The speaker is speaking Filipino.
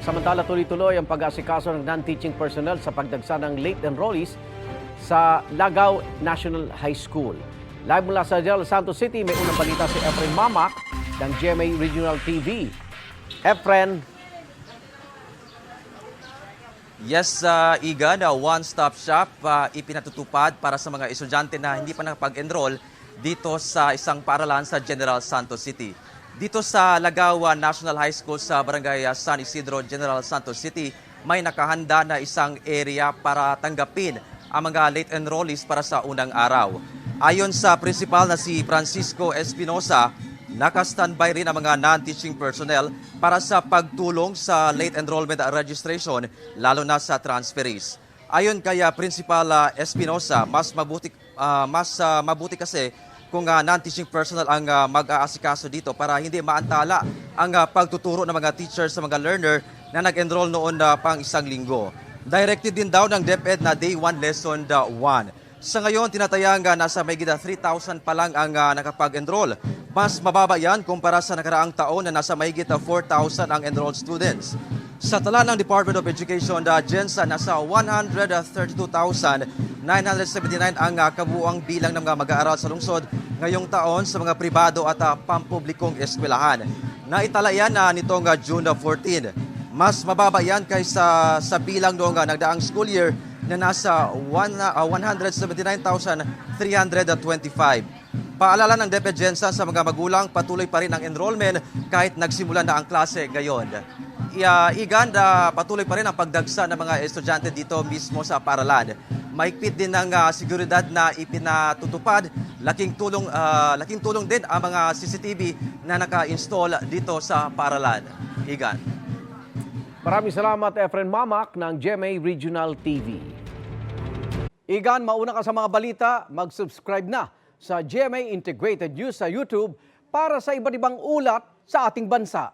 Samantala tuloy-tuloy ang pag-aasikaso ng non-teaching personnel sa pagdagsa ng late enrollees sa Lagaw National High School. Live mula sa General Santos City, may unang balita si Efren Mamak ng GMA Regional TV. Efren. Yes, Igan, one-stop shop ipinatutupad para sa mga estudyante na hindi pa nakapag-enroll dito sa isang paaralan sa General Santos City. Dito sa Lagaw National High School sa Barangay San Isidro, General Santos City, may nakahanda na isang area para tanggapin ang mga late enrollees para sa unang araw. Ayon sa principal na si Francisco Espinosa, naka-standby rin ang mga non-teaching personnel para sa pagtulong sa late enrollment registration, lalo na sa transferees. Ayon kay Principal Espinosa, mas mabuti kasi kung non-teaching personnel ang mag-aasikaso dito para hindi maantala ang pagtuturo ng mga teachers sa mga learner na nag-enroll noon pang isang linggo. Directed din daw ng DepEd na Day 1 Lesson 1. Sa ngayon, tinatayang nasa mahigit 3,000 pa lang ang nakapag-enroll. Mas mababa yan kumpara sa nakaraang taon na nasa mahigit 4,000 ang enrolled students. Sa tala ng Department of Education, GENSA, nasa 132,979 ang kabuuang bilang ng mga mag-aaral sa lungsod ngayong taon sa mga pribado at pampublikong eskwelahan. Naitala yan nitong June 14. Mas mababa yan kaysa sa bilang noong nagdaang school year na nasa 179,325. Paalala ng DepEd GENSA sa mga magulang, patuloy pa rin ang enrollment kahit nagsimula na ang klase ngayon. Patuloy pa rin ang pagdagsa ng mga estudyante dito mismo sa paaralan. Mahigpit din ang seguridad na ipinatutupad. Laking tulong din ang mga CCTV na naka-install dito sa paaralan. Igan. Maraming salamat, Efren Mamak ng GMA Regional TV. Igan, mauna ka sa mga balita, mag-subscribe na sa GMA Integrated News sa YouTube para sa iba't ibang ulat sa ating bansa.